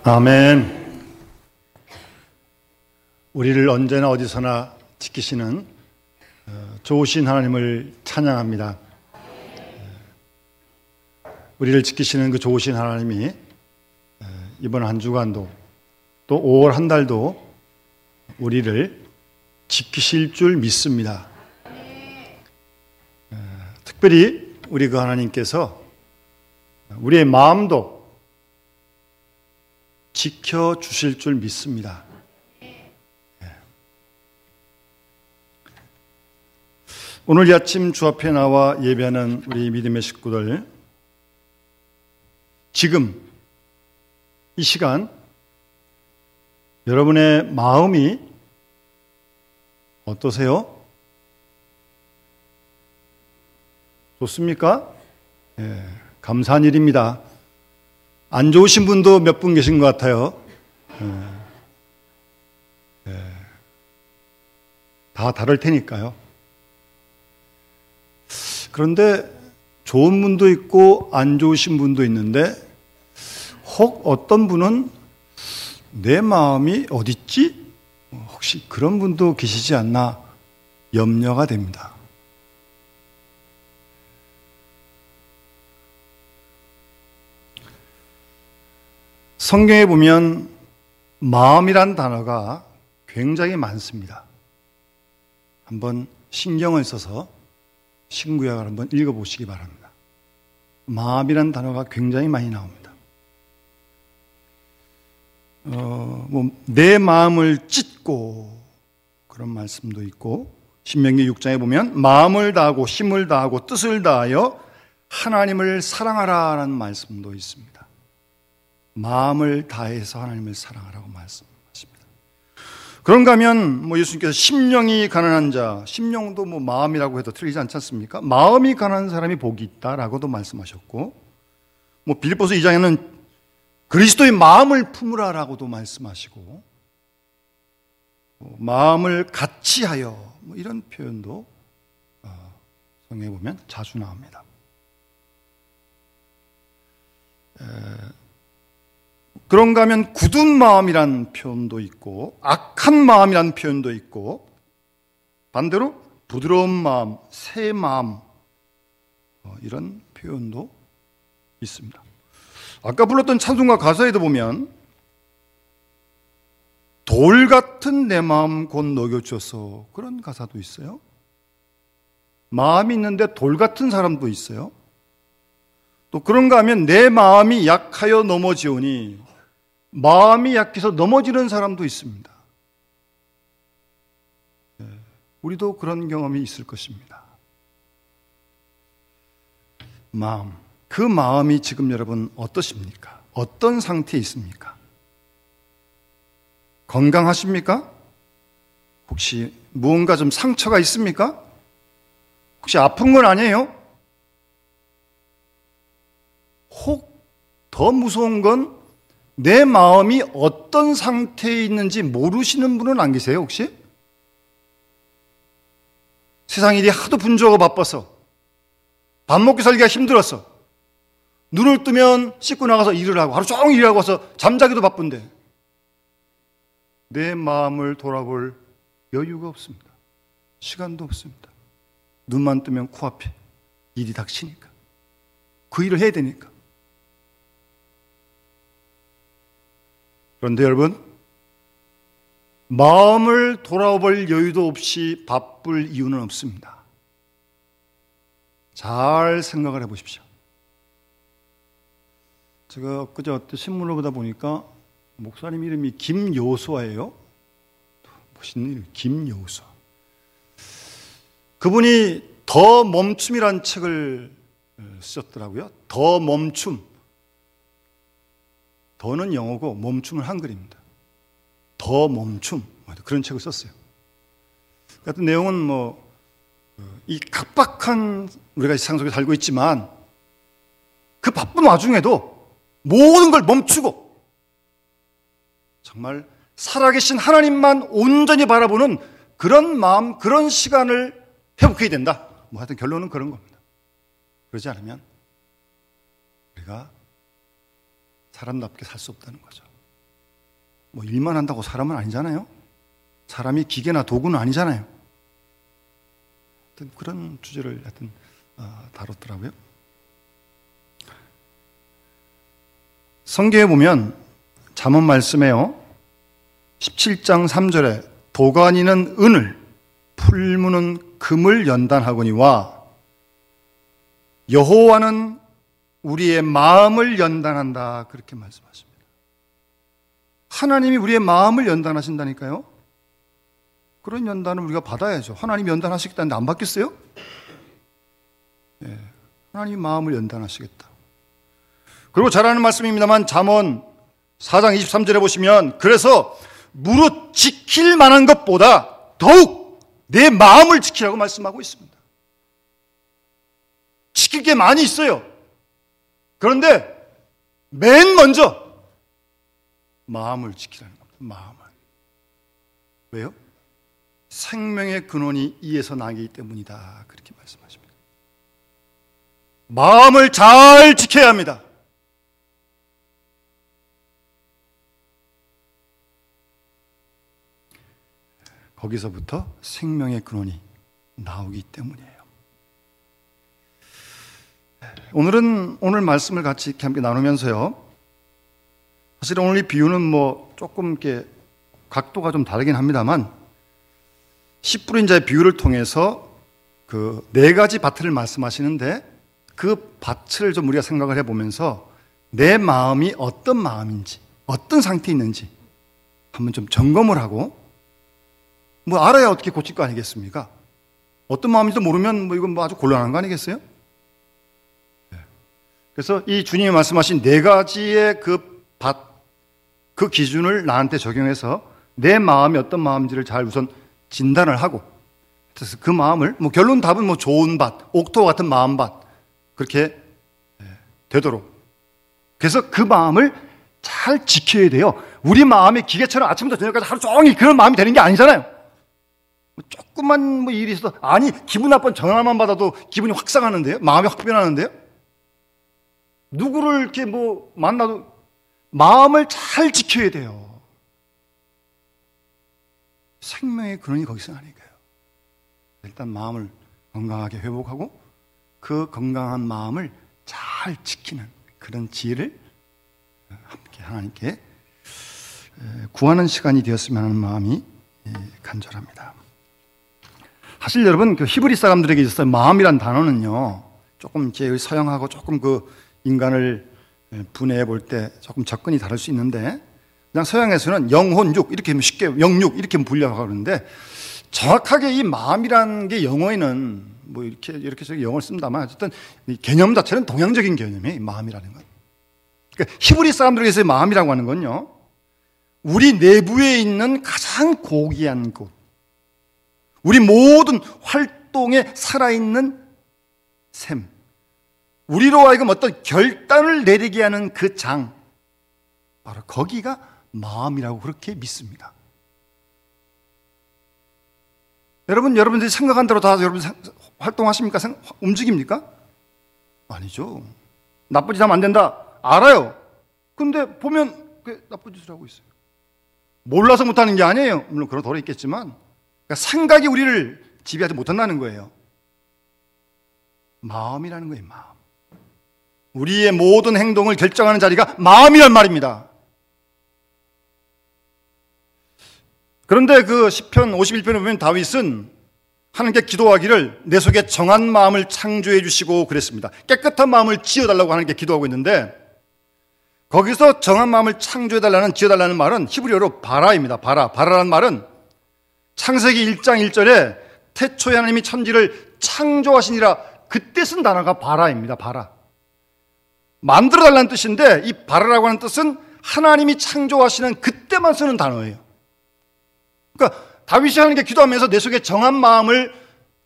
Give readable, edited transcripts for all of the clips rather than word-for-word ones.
아멘. 우리를 언제나 어디서나 지키시는 좋으신 하나님을 찬양합니다. 우리를 지키시는 그 좋으신 하나님이 이번 한 주간도 또 5월 한 달도 우리를 지키실 줄 믿습니다. 특별히 우리 그 하나님께서 우리의 마음도 지켜주실 줄 믿습니다. 오늘 이 아침 주 앞에 나와 예배하는 우리 믿음의 식구들, 지금 이 시간 여러분의 마음이 어떠세요? 좋습니까? 감사한 일입니다. 안 좋으신 분도 몇 분 계신 것 같아요. 다 다를 테니까요. 그런데 좋은 분도 있고 안 좋으신 분도 있는데 혹 어떤 분은 내 마음이 어딨지? 혹시 그런 분도 계시지 않나 염려가 됩니다. 성경에 보면 마음이란 단어가 굉장히 많습니다. 한번 신경을 써서 신구약을 한번 읽어보시기 바랍니다. 마음이란 단어가 굉장히 많이 나옵니다. 내 마음을 찢고 그런 말씀도 있고, 신명기 6장에 보면 마음을 다하고 힘을 다하고 뜻을 다하여 하나님을 사랑하라라는 말씀도 있습니다. 마음을 다해서 하나님을 사랑하라고 말씀하십니다. 그런가 하면 예수님께서 심령이 가난한 자, 심령도 마음이라고 해도 틀리지 않지 않습니까? 마음이 가난한 사람이 복이 있다라고도 말씀하셨고, 빌립보서 2장에는 그리스도의 마음을 품으라라고도 말씀하시고, 마음을 같이 하여 이런 표현도 성경에 보면 자주 나옵니다. 그런가 하면 굳은 마음이란 표현도 있고, 악한 마음이란 표현도 있고, 반대로 부드러운 마음, 새 마음, 이런 표현도 있습니다. 아까 불렀던 찬송가 가사에도 보면 돌 같은 내 마음 곧 녹여줘서, 그런 가사도 있어요. 마음이 있는데 돌 같은 사람도 있어요. 또 그런가 하면 내 마음이 약하여 넘어지오니, 마음이 약해서 넘어지는 사람도 있습니다. 우리도 그런 경험이 있을 것입니다. 마음, 그 마음이 지금 여러분 어떠십니까? 어떤 상태에 있습니까? 건강하십니까? 혹시 무언가 좀 상처가 있습니까? 혹시 아픈 건 아니에요? 혹 더 무서운 건 내 마음이 어떤 상태에 있는지 모르시는 분은 안 계세요, 혹시? 세상 일이 하도 분주하고 바빠서, 밥 먹고 살기가 힘들어서, 눈을 뜨면 씻고 나가서 일을 하고 하루 종일 일하고 와서 잠자기도 바쁜데 내 마음을 돌아볼 여유가 없습니다. 시간도 없습니다. 눈만 뜨면 코앞에 일이 닥치니까, 그 일을 해야 되니까. 그런데 여러분, 마음을 돌아볼 여유도 없이 바쁠 이유는 없습니다. 잘 생각을 해보십시오. 제가 엊그제 어떤 신문을 보다 보니까 목사님 이름이 김요수아예요. 멋있는 이름, 김요수아. 그분이 더 멈춤이란 책을 쓰셨더라고요. 더 멈춤. 더는 영어고 멈춤은 한글입니다. 더 멈춤, 그런 책을 썼어요. 같은 내용은 이 각박한 우리가 세상 속에 살고 있지만 그 바쁜 와중에도 모든 걸 멈추고 정말 살아계신 하나님만 온전히 바라보는 그런 마음, 그런 시간을 회복해야 된다. 하여튼 결론은 그런 겁니다. 그러지 않으면 우리가 사람답게 살 수 없다는 거죠. 뭐 일만 한다고 사람은 아니잖아요. 사람이 기계나 도구는 아니잖아요. 하여튼 그런 주제를 하여튼 다뤘더라고요. 성경에 보면 잠언 말씀에요, 17장 3절에 도가니는 은을, 풀무는 금을 연단하거니와 여호와는 우리의 마음을 연단한다, 그렇게 말씀하십니다. 하나님이 우리의 마음을 연단하신다니까요. 그런 연단을 우리가 받아야죠. 하나님이 연단하시겠다는데 안 받겠어요? 네, 하나님이 마음을 연단하시겠다. 그리고 잘 아는 말씀입니다만 잠언 4장 23절에 보시면, 그래서 무릇 지킬 만한 것보다 더욱 내 마음을 지키라고 말씀하고 있습니다. 지킬 게 많이 있어요. 그런데 맨 먼저 마음을 지키라는 겁니다. 마음을. 왜요? 생명의 근원이 이에서 나기 때문이다, 그렇게 말씀하십니다. 마음을 잘 지켜야 합니다. 거기서부터 생명의 근원이 나오기 때문이에요. 오늘 말씀을 같이 함께 나누면서요, 사실 오늘 이 비유는 뭐 조금 이렇게 각도가 좀 다르긴 합니다만, 씨 뿌린 자의 비유를 통해서 그 네 가지 밭을 말씀하시는데, 그 밭을 좀 우리가 생각을 해보면서 내 마음이 어떤 마음인지, 어떤 상태에 있는지 한번 좀 점검을 하고, 뭐 알아야 어떻게 고칠 거 아니겠습니까? 어떤 마음인지도 모르면 뭐 이건 뭐 아주 곤란한 거 아니겠어요? 네. 그래서 이 주님이 말씀하신 네 가지의 그 밭, 그 기준을 나한테 적용해서 내 마음이 어떤 마음인지를 잘 우선 진단을 하고, 그래서 그 마음을, 뭐 결론 답은 뭐 좋은 밭, 옥토와 같은 마음밭, 그렇게 되도록. 그래서 그 마음을 잘 지켜야 돼요. 우리 마음이 기계처럼 아침부터 저녁까지 하루 종일 그런 마음이 되는 게 아니잖아요. 조금만 뭐 일이 있어도, 아니 기분 나쁜 전화만 받아도 기분이 확 상하는데요. 마음이 확 변하는데요. 누구를 이렇게 뭐 만나도 마음을 잘 지켜야 돼요. 생명의 근원이 거기서 나니까요. 일단 마음을 건강하게 회복하고 그 건강한 마음을 잘 지키는 그런 지혜를 함께 하나님께 구하는 시간이 되었으면 하는 마음이 간절합니다. 사실 여러분, 그 히브리 사람들에게 있어서 마음이란 단어는요, 조금 이제 서양하고 조금 그 인간을 분해해 볼 때 조금 접근이 다를 수 있는데, 그냥 서양에서는 영혼, 육 이렇게 쉽게 영육 이렇게 분류하는데, 정확하게 이 마음이라는 게 영어에는 뭐 이렇게 저기 영어를 씁니다만 어쨌든 개념 자체는 동양적인 개념이에요. 마음이라는 건. 그러니까 히브리 사람들에게서의 마음이라고 하는 건요, 우리 내부에 있는 가장 고귀한 곳, 우리 모든 활동에 살아있는 샘, 우리로 하여금 어떤 결단을 내리게 하는 그 장, 바로 거기가 마음이라고 그렇게 믿습니다. 여러분들이 생각한 대로 다 여러분 활동하십니까? 움직입니까? 아니죠. 나쁜 짓 하면 안 된다, 알아요. 근데 보면 나쁜 짓을 하고 있어요. 몰라서 못하는 게 아니에요. 물론 그런 도리 있겠지만, 그러니까 생각이 우리를 지배하지 못한다는 거예요. 마음이라는 거예요. 마음. 우리의 모든 행동을 결정하는 자리가 마음이란 말입니다. 그런데 그 시편 51편에 보면 다윗은 하나님께 기도하기를 내 속에 정한 마음을 창조해 주시고 그랬습니다. 깨끗한 마음을 지어달라고 하나님께 기도하고 있는데, 거기서 정한 마음을 창조해달라는, 지어달라는 말은 히브리어로 바라입니다. 바라라는 말은 창세기 1장 1절에 태초에 하나님이 천지를 창조하시니라, 그때 쓴 단어가 바라입니다. 바라. 만들어달라는 뜻인데, 이 바라라고 하는 뜻은 하나님이 창조하시는 그때만 쓰는 단어예요. 그러니까 다윗이 하나님께 기도하면서 내 속에 정한 마음을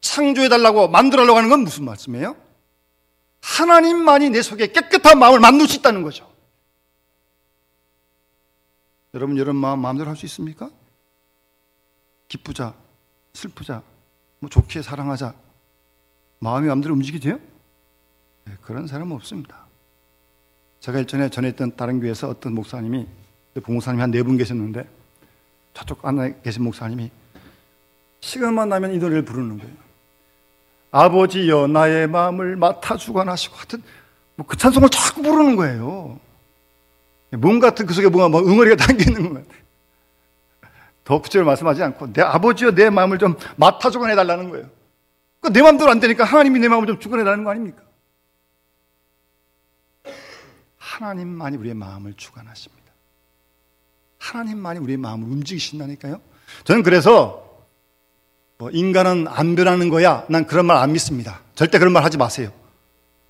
창조해달라고, 만들어달라고 하는 건 무슨 말씀이에요? 하나님만이 내 속에 깨끗한 마음을 만들 수 있다는 거죠. 여러분, 이런 마음 마음대로 할 수 있습니까? 기쁘자, 슬프자, 뭐 좋게 사랑하자, 마음이 마음대로 움직이게 돼요? 네, 그런 사람은 없습니다. 제가 일전에 전했던 다른 교회에서 어떤 목사님이 부목사님이 한 4분 계셨는데 저쪽 안에 계신 목사님이 시간만 나면 이 노래를 부르는 거예요. 아버지여 나의 마음을 맡아주관하시고, 하여튼 그 찬송을 자꾸 부르는 거예요. 뭔가 그 속에 뭔가 응어리가 담기는 것 같아요. 더 구체적으로 말씀하지 않고 내 아버지여 내 마음을 좀 맡아주관해 달라는 거예요. 내 마음대로 안 되니까 하나님이 내 마음을 좀 주관해 달라는 거 아닙니까? 하나님만이 우리의 마음을 주관하십니다. 하나님만이 우리의 마음을 움직이신다니까요. 저는 그래서 인간은 안 변하는 거야, 난 그런 말 안 믿습니다. 절대 그런 말 하지 마세요.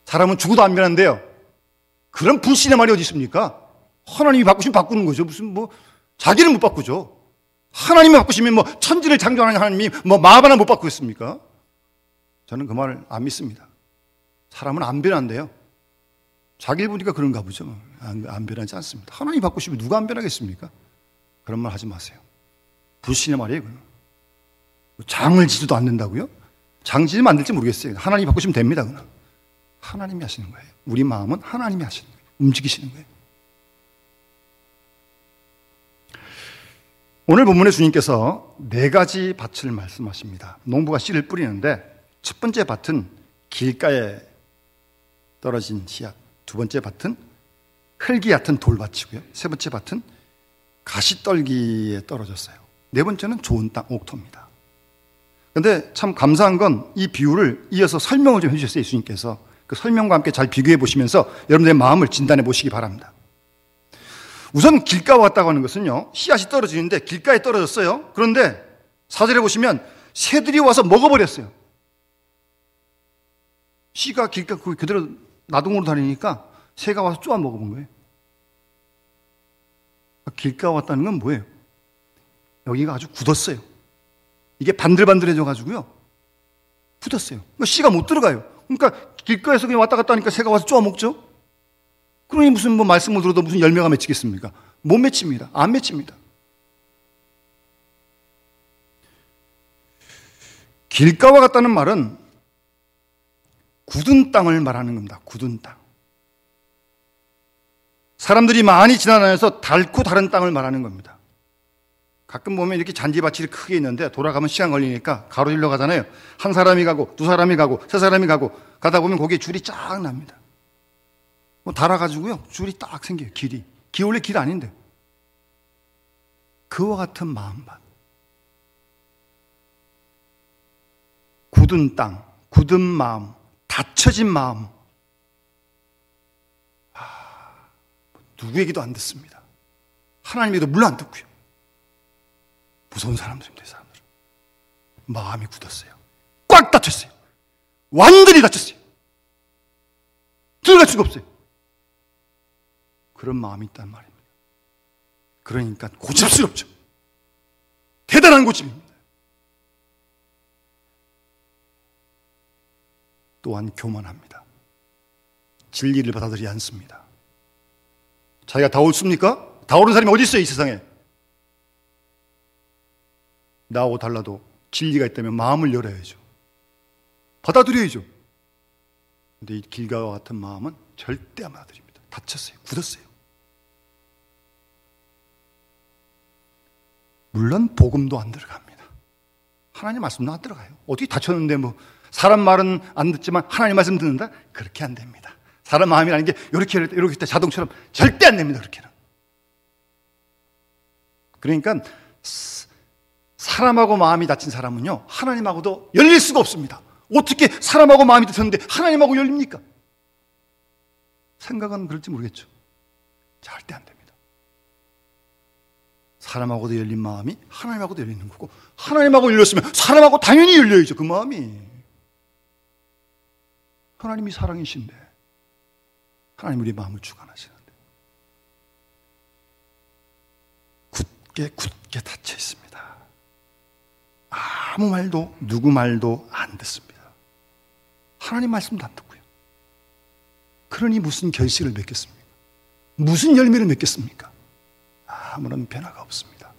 사람은 죽어도 안 변한대요. 그런 불신의 말이 어디 있습니까? 하나님이 바꾸시면 바꾸는 거죠. 무슨 자기는 못 바꾸죠. 하나님이 바꾸시면 천지를 창조하는 하나님이 마음 하나 못 바꾸겠습니까? 저는 그 말을 안 믿습니다. 사람은 안 변한대요. 자기를 보니까 그런가 보죠. 안 변하지 않습니다. 하나님이 바꾸시면 누가 안 변하겠습니까? 그런 말 하지 마세요. 불신의 말이에요. 그건. 장을 지지도 않는다고요? 장 지지면 안 될지 모르겠어요. 하나님이 바꾸시면 됩니다. 그건. 하나님이 하시는 거예요. 우리 마음은 하나님이 하시는 거예요. 움직이시는 거예요. 오늘 본문에 주님께서 4가지 밭을 말씀하십니다. 농부가 씨를 뿌리는데 첫 번째 밭은 길가에 떨어진 씨앗, 두 번째 밭은 흙이 얕은 돌밭이고요. 세 번째 밭은 가시떨기에 떨어졌어요. 네 번째는 좋은 땅, 옥토입니다. 그런데 참 감사한 건 이 비유를 이어서 설명을 좀 해주셨어요. 예수님께서. 그 설명과 함께 잘 비교해 보시면서 여러분들의 마음을 진단해 보시기 바랍니다. 우선 길가 왔다고 하는 것은요, 씨앗이 떨어지는데 길가에 떨어졌어요. 그런데 4절에 보시면 새들이 와서 먹어버렸어요. 씨가 길가 그대로 나동으로 다니니까 새가 와서 쪼아 먹어본 거예요. 길가 왔다는 건 뭐예요? 여기가 아주 굳었어요. 이게 반들반들해져가지고요, 굳었어요. 그러니까 씨가 못 들어가요. 그러니까 길가에서 그냥 왔다 갔다 하니까 새가 와서 쪼아 먹죠. 그러니 무슨 말씀을 들어도 무슨 열매가 맺히겠습니까? 못 맺힙니다. 안 맺힙니다. 길가와 같다는 말은 굳은 땅을 말하는 겁니다. 굳은 땅. 사람들이 많이 지나다녀서 닳고 다른 땅을 말하는 겁니다. 가끔 보면 이렇게 잔디밭이 크게 있는데 돌아가면 시간 걸리니까 가로질러 가잖아요. 한 사람이 가고 두 사람이 가고 세 사람이 가고 가다 보면 거기에 줄이 쫙 납니다. 달아가지고요, 줄이 딱 생겨요. 길이 원래 길 아닌데. 그와 같은 마음밭, 굳은 땅, 굳은 마음, 닫혀진 마음, 누구에게도 안 듣습니다. 하나님에게도 물론 안 듣고요. 무서운 사람들입니다. 이 사람들은 마음이 굳었어요. 꽉 닫혔어요. 완전히 닫혔어요. 들어갈 수가 없어요. 그런 마음이 있단 말입니다. 그러니까 고집스럽죠. 대단한 고집입니다. 또한 교만합니다. 진리를 받아들이지 않습니다. 자기가 다 옳습니까? 다 옳은 사람이 어디 있어요, 이 세상에? 나하고 달라도 진리가 있다면 마음을 열어야죠. 받아들여야죠. 근데 이 길가와 같은 마음은 절대 안 받아들입니다. 닫혔어요. 굳었어요. 물론 복음도 안 들어갑니다. 하나님 말씀도 안 들어가요. 어떻게 닫혔는데 사람 말은 안 듣지만 하나님 말씀 듣는다? 그렇게 안 됩니다. 사람 마음이라는 게 이렇게 자동처럼 절대 안 됩니다. 그렇게는. 그러니까 사람하고 마음이 닫힌 사람은요, 하나님하고도 열릴 수가 없습니다. 어떻게 사람하고 마음이 닫혔는데 하나님하고 열립니까? 생각은 그럴지 모르겠죠. 절대 안 됩니다. 사람하고도 열린 마음이 하나님하고도 열리는 거고, 하나님하고 열렸으면 사람하고 당연히 열려야죠. 그 마음이. 하나님이 사랑이신데 하나님 우리 마음을 주관하시는데 굳게 닫혀 있습니다. 아무 말도 누구 말도 안 듣습니다. 하나님 말씀도 안 듣고요. 그러니 무슨 결실을 맺겠습니까? 무슨 열매를 맺겠습니까? 아무런 변화가 없습니다.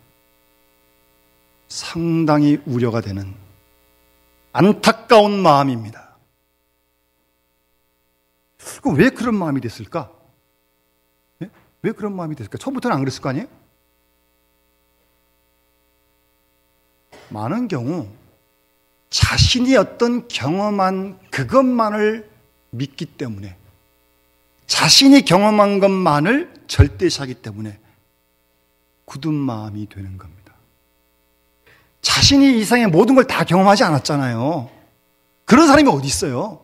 상당히 우려가 되는 안타까운 마음입니다. 왜 그런 마음이 됐을까? 왜 그런 마음이 됐을까? 처음부터는 안 그랬을 거 아니에요? 많은 경우 자신이 어떤 경험한 그것만을 믿기 때문에, 자신이 경험한 것만을 절대시하기 때문에 굳은 마음이 되는 겁니다. 자신이 이 세상의 모든 걸 다 경험하지 않았잖아요. 그런 사람이 어디 있어요?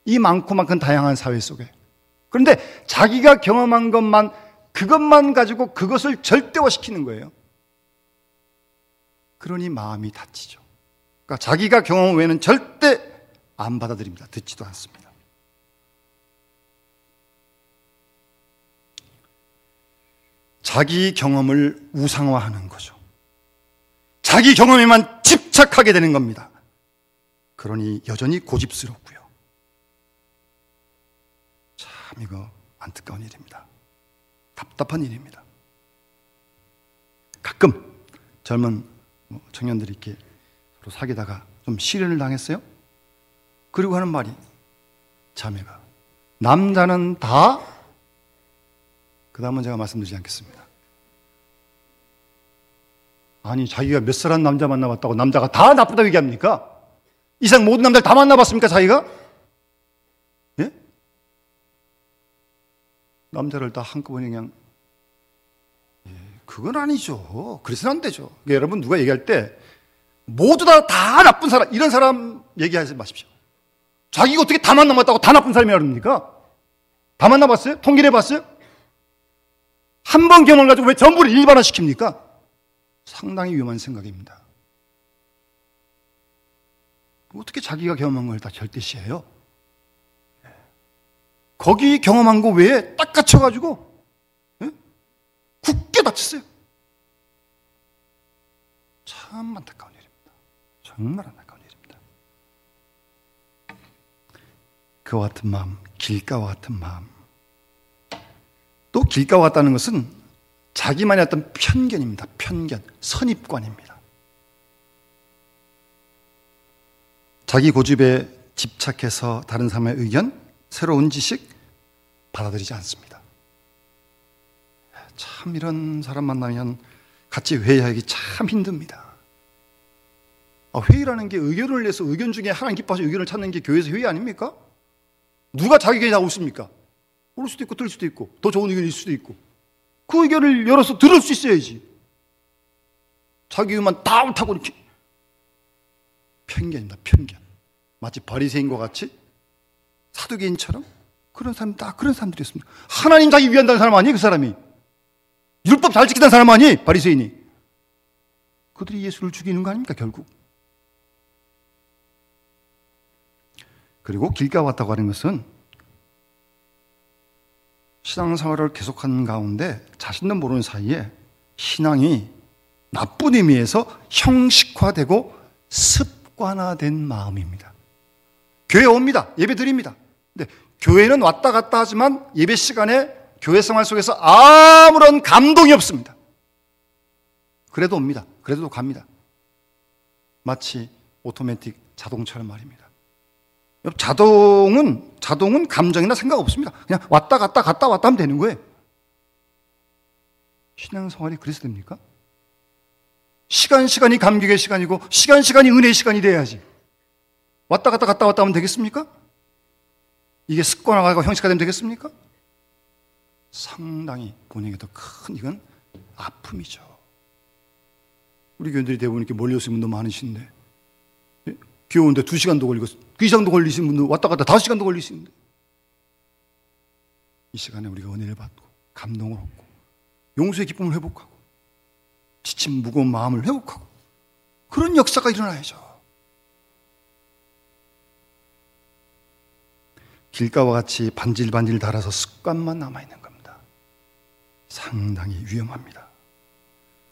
이 많고 많은 다양한 사회 속에. 그런데 자기가 경험한 것만, 그것만 가지고 그것을 절대화시키는 거예요. 그러니 마음이 다치죠. 그러니까 자기가 경험 외에는 절대 안 받아들입니다. 듣지도 않습니다. 자기 경험을 우상화하는 거죠. 자기 경험에만 집착하게 되는 겁니다. 그러니 여전히 고집스럽고요. 참 이거 안타까운 일입니다. 답답한 일입니다. 가끔 젊은 청년들이 이렇게 서로 사귀다가 좀 실연을 당했어요. 그리고 하는 말이, 자매가, 남자는 다, 그 다음은 제가 말씀드리지 않겠습니다. 아니, 자기가 몇 살한 남자 만나봤다고 남자가 다 나쁘다고 얘기합니까? 이 세상 모든 남자를 다 만나봤습니까, 자기가? 예? 남자를 다 한꺼번에 그냥, 그건 아니죠. 그래서는 안 되죠. 그러니까 여러분, 누가 얘기할 때 모두 다 나쁜 사람, 이런 사람 얘기하지 마십시오. 자기가 어떻게 다 만나봤다고 다 나쁜 사람이라 그럽니까? 다 만나봤어요? 통일해봤어요? 한 번 경험을 가지고 왜 전부를 일반화시킵니까? 상당히 위험한 생각입니다. 어떻게 자기가 경험한 걸 다 절대시해요? 거기 경험한 거 외에 딱 갇혀가지고 굳게 다쳤어요. 참 안타까운 일입니다. 정말 안타까운 일입니다. 그와 같은 마음, 길가와 같은 마음. 또 길가와 같다는 것은 자기만의 어떤 편견입니다. 편견, 선입관입니다. 자기 고집에 집착해서 다른 사람의 의견, 새로운 지식 받아들이지 않습니다. 참 이런 사람 만나면 같이 회의하기 참 힘듭니다. 회의라는 게 의견을 내서 의견 중에 하나님 기뻐하시는 의견을 찾는 게 교회에서 회의 아닙니까? 누가 자기 의견이 나오고 있습니까? 올 수도 있고 틀릴 수도 있고 더 좋은 의견일 수도 있고 그 의견을 열어서 들을 수 있어야지. 자기 의견만 다 옳다고 이렇게. 편견입니다. 편견. 마치 바리새인과 같이 사두개인처럼 그런 사람, 다 그런 사람들이었습니다. 하나님 자기 위한다는 사람 아니에요? 그 사람이. 율법 잘 지키는 사람 아니에요? 바리새인이. 그들이 예수를 죽이는 거 아닙니까 결국? 그리고 길가 왔다고 하는 것은 신앙생활을 계속하는 가운데 자신도 모르는 사이에 신앙이 나쁜 의미에서 형식화되고 습관화된 마음입니다. 교회 옵니다. 예배 드립니다. 근데 교회는 왔다 갔다 하지만 예배 시간에 교회 생활 속에서 아무런 감동이 없습니다. 그래도 옵니다. 그래도 갑니다. 마치 오토매틱 자동차란 말입니다. 자동은 감정이나 생각 없습니다. 그냥 왔다 갔다 갔다 왔다 하면 되는 거예요. 신앙생활이 그래서 됩니까? 시간이 감격의 시간이고 시간이 은혜의 시간이 돼야지. 왔다 갔다 갔다 왔다 하면 되겠습니까? 이게 습관화가 형식화되면 되겠습니까? 상당히 본인에게도 큰 이건 아픔이죠. 우리 교인들이 대부분 이렇게 멀리 오시는 분도 많으신데 비 오는데 2시간도 걸리고 그 이상도 걸리시는 분도 왔다 갔다 5시간도 걸리시는데 이 시간에 우리가 은혜를 받고 감동을 얻고 용서의 기쁨을 회복하고 지친 무거운 마음을 회복하고 그런 역사가 일어나야죠. 길가와 같이 반질반질 달아서 습관만 남아있는 겁니다. 상당히 위험합니다.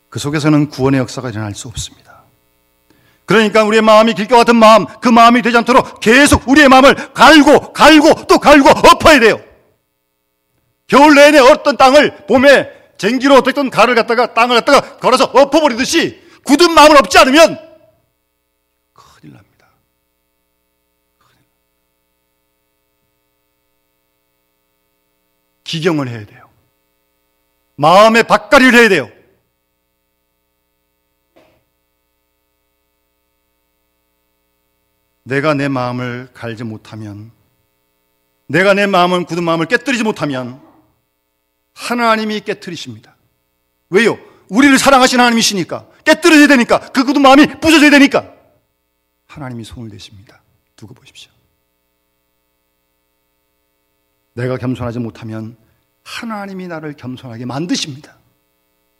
그 속에서는 구원의 역사가 일어날 수 없습니다. 그러니까 우리의 마음이 길가와 같은 마음, 그 마음이 되지 않도록 계속 우리의 마음을 갈고 또 갈고 엎어야 돼요. 겨울 내내 어떤 땅을 봄에 쟁기로 어떻든 갈을 갖다가 땅을 갖다가 걸어서 엎어버리듯이 굳은 마음을 엎지 않으면 큰일 납니다. 기경을 해야 돼요. 마음의 밭갈이를 해야 돼요. 내가 내 마음을 갈지 못하면, 내가 내 마음을, 굳은 마음을 깨뜨리지 못하면 하나님이 깨뜨리십니다. 왜요? 우리를 사랑하시는 하나님이시니까, 깨뜨려야 되니까, 그 굳은 마음이 부서져야 되니까 하나님이 손을 대십니다. 두고 보십시오. 내가 겸손하지 못하면 하나님이 나를 겸손하게 만드십니다.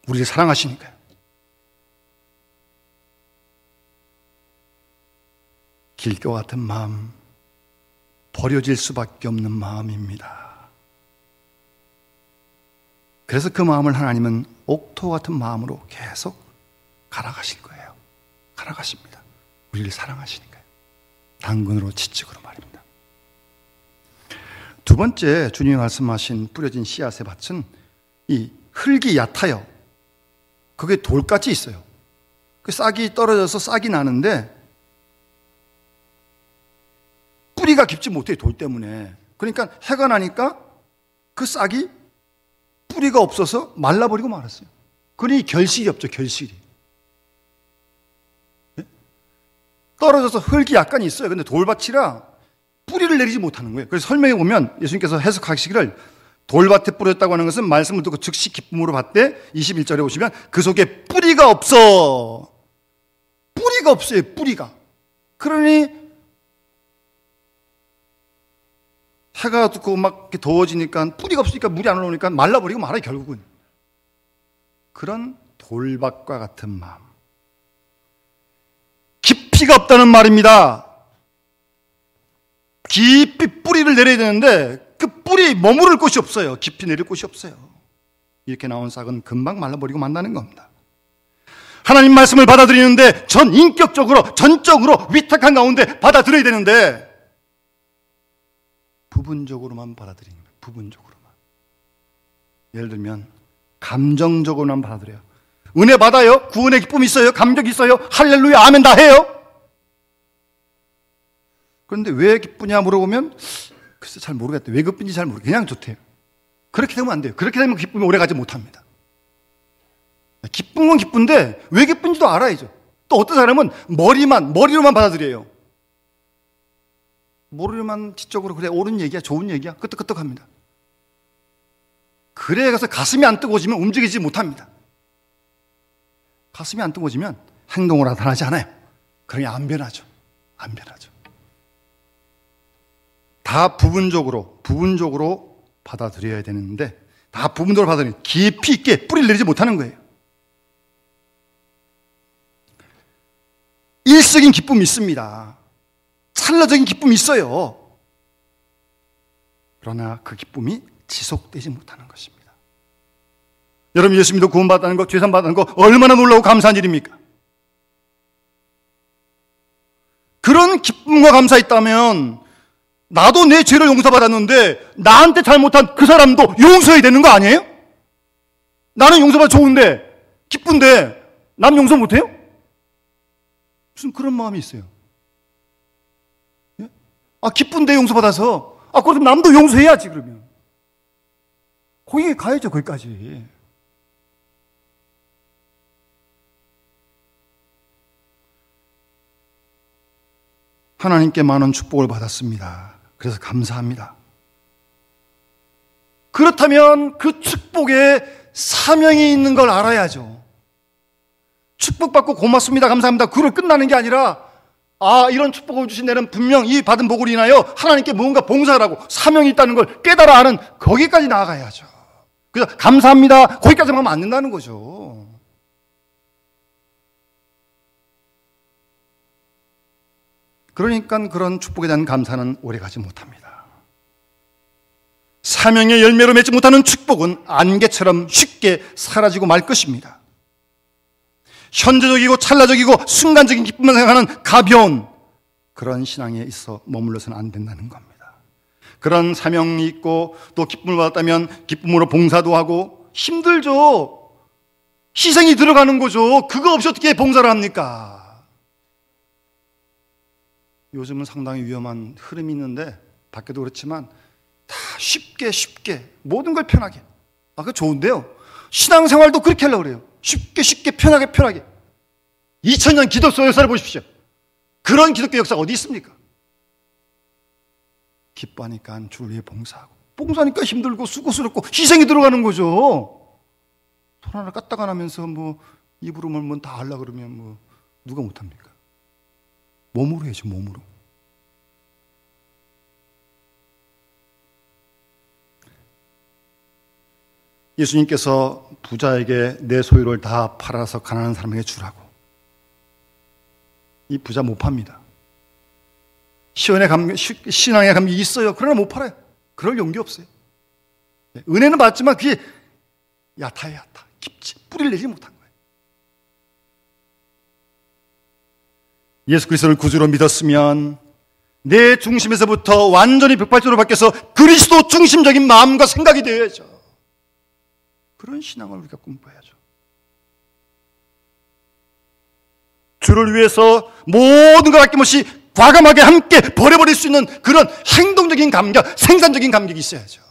우리를 사랑하시니까요. 길과 같은 마음, 버려질 수밖에 없는 마음입니다. 그래서 그 마음을 하나님은 옥토 같은 마음으로 계속 갈아가실 거예요. 갈아가십니다. 우리를 사랑하시니까요. 당근으로 지측으로 말입니다. 두 번째, 주님이 말씀하신 뿌려진 씨앗의 밭은 이 흙이 얕아요. 그게 돌같이 있어요. 그 싹이 떨어져서 싹이 나는데 뿌리가 깊지 못해요. 돌 때문에. 그러니까 해가 나니까 그 싹이 뿌리가 없어서 말라버리고 말았어요. 그러니 결실이 없죠. 결실이. 네? 떨어져서 흙이 약간 있어요. 근데 돌밭이라 뿌리를 내리지 못하는 거예요. 그래서 설명해 보면 예수님께서 해석하시기를 돌밭에 뿌렸다고 하는 것은 말씀을 듣고 즉시 기쁨으로 받되 21절에 보시면 그 속에 뿌리가 없어. 뿌리가 없어요. 뿌리가. 그러니 해가 듣고 막 이렇게 더워지니까 뿌리가 없으니까 물이 안 올라오니까 말라버리고 말아요. 결국은. 그런 돌밭과 같은 마음. 깊이가 없다는 말입니다. 깊이 뿌리를 내려야 되는데 그 뿌리에 머무를 곳이 없어요. 깊이 내릴 곳이 없어요. 이렇게 나온 싹은 금방 말라버리고 만나는 겁니다. 하나님 말씀을 받아들이는데 전인격적으로 전적으로 위탁한 가운데 받아들여야 되는데 부분적으로만 받아들이는 거예요. 부분적으로만. 예를 들면 감정적으로만 받아들여요. 은혜 받아요. 구원의 기쁨이 있어요. 감격이 있어요. 할렐루야 아멘 다 해요. 그런데 왜 기쁘냐 물어보면 글쎄 잘 모르겠대. 왜 기쁜지 잘 모르겠대. 그냥 좋대요. 그렇게 되면 안 돼요. 그렇게 되면 기쁨이 오래가지 못합니다. 기쁜 건 기쁜데 왜 기쁜지도 알아야죠. 또 어떤 사람은 머리로만 받아들여요. 머리로만 지적으로 그래 옳은 얘기야 좋은 얘기야 끄떡끄떡합니다. 그래 가서 가슴이 안 뜨거워지면 움직이지 못합니다. 가슴이 안 뜨거워지면 행동으로 나타나지 않아요. 그러니 안 변하죠. 안 변하죠. 다 부분적으로 받아들여야 되는데 다 부분적으로 받아들이는 깊이 있게 뿌리를 내리지 못하는 거예요. 일시적인 기쁨이 있습니다. 찰나적인 기쁨이 있어요. 그러나 그 기쁨이 지속되지 못하는 것입니다. 여러분 예수 믿어 구원받았다는 거, 죄 사함 받는 거 얼마나 놀라고 감사한 일입니까? 그런 기쁨과 감사 있다면 나도 내 죄를 용서받았는데 나한테 잘못한 그 사람도 용서해야 되는 거 아니에요? 나는 용서받아 좋은데 기쁜데 남 용서 못해요? 무슨 그런 마음이 있어요. 예? 기쁜데 용서받아서 그럼 남도 용서해야지 그러면. 거기에 가야죠. 거기까지. 하나님께 많은 축복을 받았습니다. 그래서 감사합니다. 그렇다면 그 축복에 사명이 있는 걸 알아야죠. 축복받고 고맙습니다. 감사합니다. 그걸 끝나는 게 아니라 이런 축복을 주신 내는 분명 이 받은 복을 인하여 하나님께 무언가 봉사를 하고 사명이 있다는 걸 깨달아 하는 거기까지 나아가야죠. 그래서 감사합니다. 거기까지만 하면 안 된다는 거죠. 그러니까 그런 축복에 대한 감사는 오래가지 못합니다. 사명의 열매로 맺지 못하는 축복은 안개처럼 쉽게 사라지고 말 것입니다. 현재적이고 찰나적이고 순간적인 기쁨만 생각하는 가벼운 그런 신앙에 있어 머물러서는 안 된다는 겁니다. 그런 사명이 있고 또 기쁨을 받았다면 기쁨으로 봉사도 하고 힘들죠. 희생이 들어가는 거죠. 그거 없이 어떻게 봉사를 합니까? 요즘은 상당히 위험한 흐름이 있는데 밖에도 그렇지만 다 쉽게 모든 걸 편하게. 그거 좋은데요. 신앙생활도 그렇게 하려고 그래요. 쉽게 편하게 2000년 기독교 역사를 보십시오. 그런 기독교 역사가 어디 있습니까? 기뻐하니까 주를 위해 봉사하고, 봉사하니까 힘들고 수고스럽고 희생이 들어가는 거죠. 손 하나 까딱 안 하면서 뭐 입으로 물면 다 하려고 그러면 뭐 누가 못합니까? 몸으로 해야죠, 몸으로. 예수님께서 부자에게 내 소유를 다 팔아서 가난한 사람에게 주라고. 이 부자 못 팝니다. 신앙의 감격이 있어요. 그러나 못 팔아요. 그럴 용기 없어요. 은혜는 받지만 그게 얕아. 깊지. 뿌리를 내지 못한 거예요. 예수 그리스도를 구주로 믿었으면 내 중심에서부터 완전히 180도로 바뀌어서 그리스도 중심적인 마음과 생각이 되어야죠. 그런 신앙을 우리가 꿈꿔야죠. 주를 위해서 모든 걸 아낌없이 과감하게 함께 버려버릴 수 있는 그런 행동적인 감격, 생산적인 감격이 있어야죠.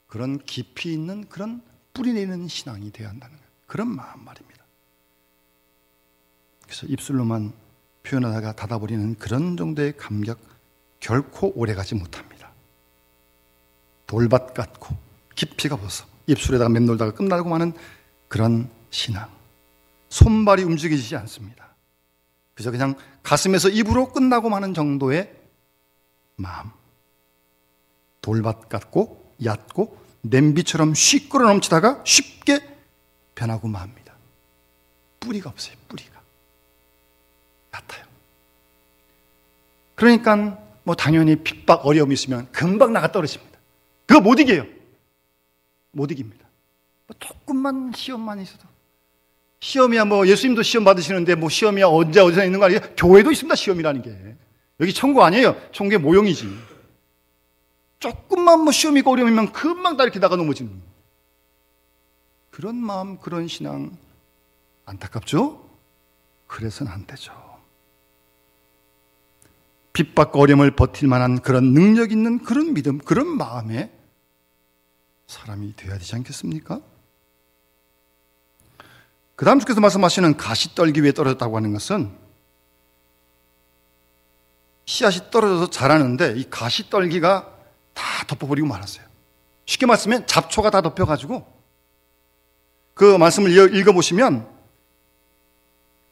그런 깊이 있는 그런 뿌리내리는 신앙이 되어야 한다는 거예요. 그런 마음 말입니다. 그래서 입술로만 표현하다가 닫아버리는 그런 정도의 감격 결코 오래가지 못합니다. 돌밭 같고 깊이가 없어서 입술에다가 맴돌다가 끝나고 마는 그런 신앙. 손발이 움직이지 않습니다. 그저 그냥 가슴에서 입으로 끝나고 마는 정도의 마음. 돌밭 같고 얕고 냄비처럼 씩 끓어 넘치다가 쉽게 변하고 맙니다. 뿌리가 없어요. 뿌리가 얕아요. 그러니까 뭐 당연히 핍박 어려움이 있으면 금방 나가 떨어집니다. 그거 못 이겨요. 못 이깁니다. 뭐 조금만 시험만 있어도, 시험이야 뭐 예수님도 시험 받으시는데 뭐 시험이야 언제 어디서 있는 거 아니에요? 교회도 있습니다. 시험이라는 게. 여기 천국 아니에요. 천국의 모형이지. 조금만 뭐 시험이고 어려우면 금방 다 이렇게 나가 넘어지는 그런 마음, 그런 신앙 안타깝죠? 그래서는 안 되죠. 핍박과 어려움을 버틸 만한 그런 능력 있는 그런 믿음, 그런 마음에 사람이 되어야 되지 않겠습니까? 그 다음 주께서 말씀하시는 가시떨기 위에 떨어졌다고 하는 것은 씨앗이 떨어져서 자라는데 이 가시떨기가 다 덮어버리고 말았어요. 쉽게 말씀하면 잡초가 다 덮여가지고 그 말씀을 읽어보시면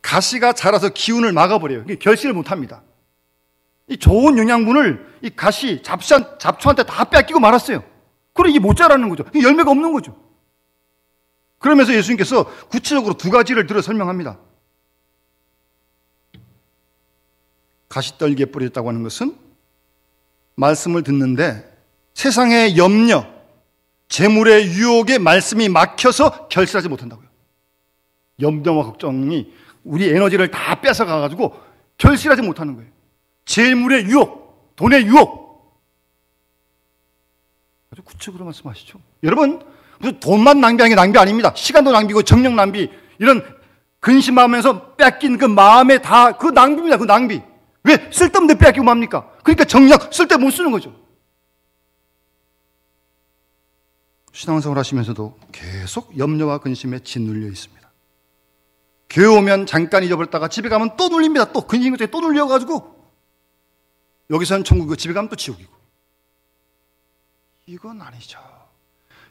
가시가 자라서 기운을 막아버려요. 결실을 못합니다. 이 좋은 영양분을 이 가시, 잡초한테 다 뺏기고 말았어요. 그럼 이게 못 자라는 거죠. 열매가 없는 거죠. 그러면서 예수님께서 구체적으로 두 가지를 들어 설명합니다. 가시떨기에 뿌려졌다고 하는 것은 말씀을 듣는데 세상의 염려, 재물의 유혹에 말씀이 막혀서 결실하지 못한다고요. 염려와 걱정이 우리 에너지를 다 뺏어가가지고 결실하지 못하는 거예요. 재물의 유혹, 돈의 유혹. 아주 구체적으로 말씀하시죠. 여러분, 무슨 돈만 낭비하는 게 낭비 아닙니다. 시간도 낭비고 정력 낭비, 이런 근심하면서 뺏긴 그 마음에 다 그 낭비입니다. 그 낭비. 왜? 쓸데없는 데 뺏기고 맙니까? 그러니까 정력 쓸데 못 쓰는 거죠. 신앙생활 하시면서도 계속 염려와 근심에 짓눌려 있습니다. 교회 오면 잠깐 잊어버렸다가 집에 가면 또 눌립니다. 또 근심에 또 눌려가지고 여기서는 천국이고 집에 가면 또 지옥이고. 이건 아니죠.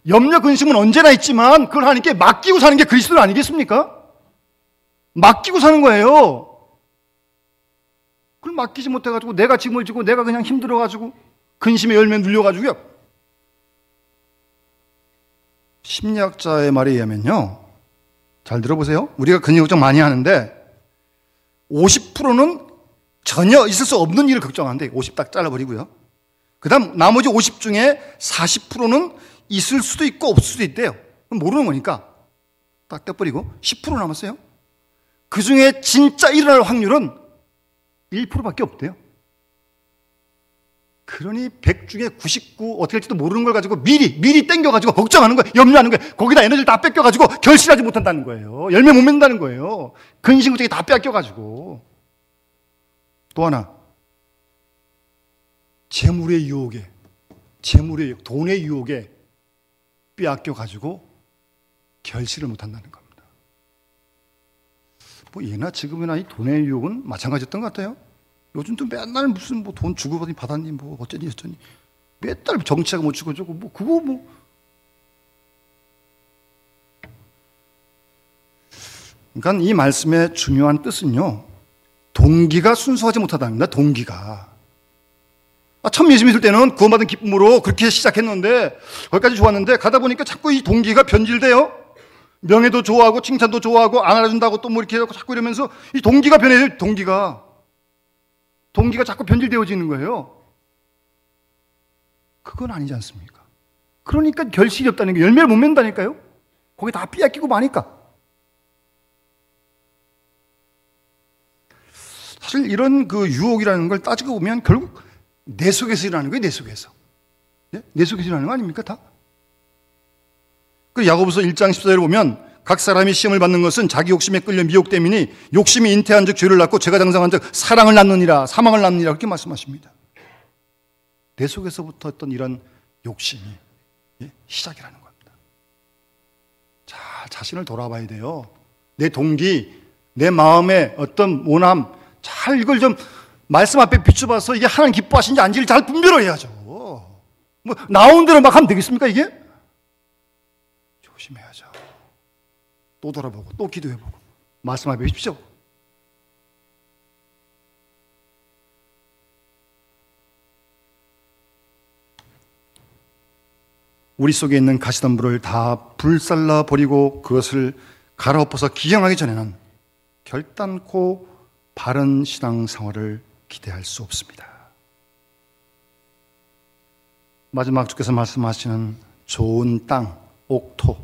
염려 근심은 언제나 있지만 그걸 하나님께 맡기고 사는 게 그리스도 아니겠습니까? 맡기고 사는 거예요. 그걸 맡기지 못해가지고 내가 짐을 지고 내가 그냥 힘들어가지고 근심의 열매 눌려가지고요. 심리학자의 말에 의하면요, 잘 들어보세요. 우리가 근심 걱정 많이 하는데 50%는 전혀 있을 수 없는 일을 걱정하는데 50 딱 잘라버리고요. 그 다음 나머지 50 중에 40%는 있을 수도 있고 없을 수도 있대요. 모르는 거니까 딱 떼버리고 10% 남았어요. 그 중에 진짜 일어날 확률은 1%밖에 없대요. 그러니 100 중에 99 어떻게 할지도 모르는 걸 가지고 미리 땡겨가지고 걱정하는 거예요. 염려하는 거예요. 거기다 에너지를 다 뺏겨가지고 결실하지 못한다는 거예요. 열매 못 맺는다는 거예요. 근심 걱정이 다 뺏겨가지고. 또 하나, 재물의 유혹에, 돈의 유혹에 빼앗겨가지고 결실을 못한다는 겁니다. 뭐 예나 지금이나 이 돈의 유혹은 마찬가지였던 것 같아요. 요즘 또 맨날 무슨 뭐 돈 주고받니 받았니 뭐 어쩌니 어쩌니 맨날 정치하고 뭐 주고 저고 뭐 그거 뭐. 그러니까 이 말씀의 중요한 뜻은요, 동기가 순수하지 못하다는 겁니다. 동기가. 처음 예수 믿을 때는 구원받은 기쁨으로 그렇게 시작했는데 거기까지 좋았는데 가다 보니까 자꾸 이 동기가 변질돼요. 명예도 좋아하고 칭찬도 좋아하고 안 알아준다고 또 뭐 이렇게 하고 자꾸 이러면서 이 동기가 변해요. 동기가 자꾸 변질되어지는 거예요. 그건 아니지 않습니까? 그러니까 결실이 없다는 게, 열매를 못 맺는다니까요. 거기 다 빼앗기고 마니까. 사실 이런 그 유혹이라는 걸 따지고 보면 결국 내 속에서 일어나는 거예요. 내 속에서. 네? 내 속에서 일어나는 거 아닙니까 다? 그 야고보서 1장 14절에 보면 각 사람이 시험을 받는 것은 자기 욕심에 끌려 미혹됨이니 욕심이 잉태한 즉 죄를 낳고 죄가 장성한 즉 사랑을 낳느니라, 사망을 낳느니라, 그렇게 말씀하십니다. 내 속에서부터 어떤 이런 욕심이 시작이라는 겁니다. 잘 자신을 돌아봐야 돼요. 내 동기, 내 마음의 어떤 원함, 잘 이걸 좀 말씀 앞에 비춰봐서 이게 하나님 기뻐하시는지 아닌지를 잘 분별을 해야죠. 뭐 나온 대로 막 하면 되겠습니까 이게? 조심해야죠. 또 돌아보고 또 기도해보고 말씀 앞에 비추죠. 우리 속에 있는 가시덤불을 다 불살라 버리고 그것을 갈아엎어서 기경하기 전에는 결단코 바른 신앙생활을 기대할 수 없습니다. 마지막 주께서 말씀하시는 좋은 땅, 옥토,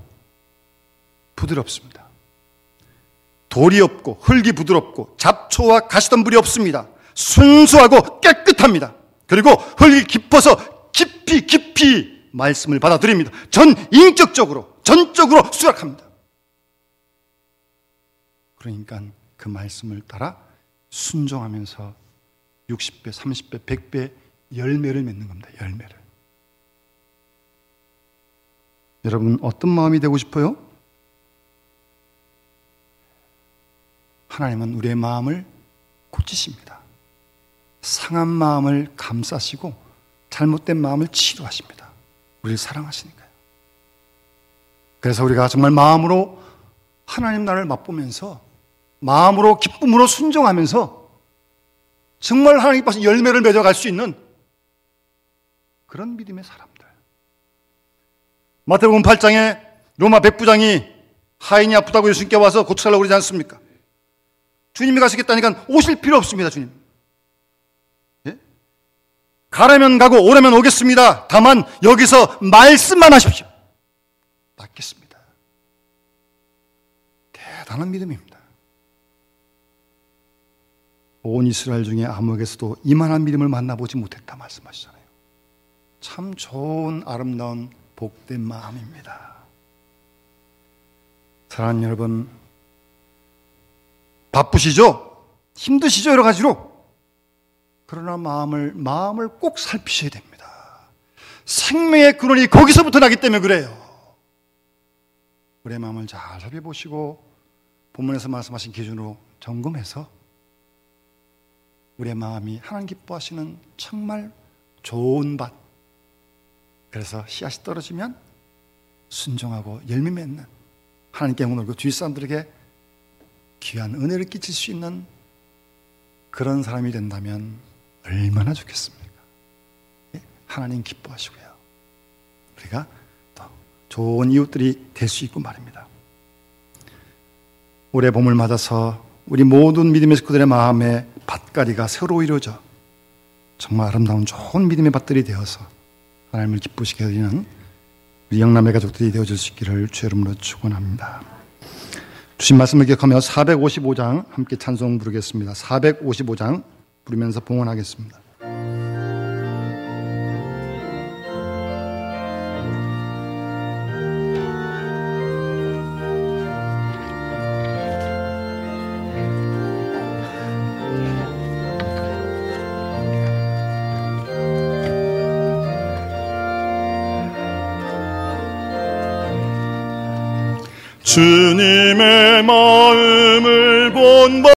부드럽습니다. 돌이 없고 흙이 부드럽고 잡초와 가시덤불이 없습니다. 순수하고 깨끗합니다. 그리고 흙이 깊어서 깊이 말씀을 받아들입니다. 전인격적으로, 전적으로 수락합니다. 그러니까 그 말씀을 따라 순종하면서 60배, 30배, 100배 열매를 맺는 겁니다. 열매를. 여러분 어떤 마음이 되고 싶어요? 하나님은 우리의 마음을 고치십니다. 상한 마음을 감싸시고 잘못된 마음을 치료하십니다. 우리를 사랑하시니까요. 그래서 우리가 정말 마음으로 하나님 나라를 맛보면서 마음으로 기쁨으로 순종하면서 정말 하나님 앞에서 열매를 맺어갈 수 있는 그런 믿음의 사람들. 마태복음 8장에 로마 백부장이 하인이 아프다고 예수님께 와서 고쳐달라고 그러지 않습니까? 주님이 가시겠다니까 오실 필요 없습니다. 주님. 예? 가라면 가고 오라면 오겠습니다. 다만 여기서 말씀만 하십시오. 낫겠습니다. 대단한 믿음입니다. 온 이스라엘 중에 아무에게서도 이만한 믿음을 만나보지 못했다 말씀하시잖아요. 참 좋은 아름다운 복된 마음입니다. 사랑하는 여러분, 바쁘시죠? 힘드시죠? 여러 가지로. 그러나 마음을 꼭 살피셔야 됩니다. 생명의 근원이 거기서부터 나기 때문에 그래요. 우리의 마음을 잘 살펴보시고 본문에서 말씀하신 기준으로 점검해서 우리의 마음이 하나님 기뻐하시는 정말 좋은 밭, 그래서 씨앗이 떨어지면 순종하고 열매 맺는, 하나님께 영광 돌리고 주위 사람들에게 귀한 은혜를 끼칠 수 있는 그런 사람이 된다면 얼마나 좋겠습니까? 하나님 기뻐하시고요, 우리가 또 좋은 이웃들이 될 수 있고 말입니다. 올해 봄을 맞아서 우리 모든 믿음의 식구들의 마음에 밭가리가 새로 이루어져 정말 아름다운 좋은 믿음의 밭들이 되어서 하나님을 기쁘시게 해드리는 우리 영남의 가족들이 되어줄 수 있기를 주의 이름으로 축원합니다. 주신 말씀을 기억하며 455장 함께 찬송 부르겠습니다. 455장 부르면서 봉헌하겠습니다. 주님의 마음을 본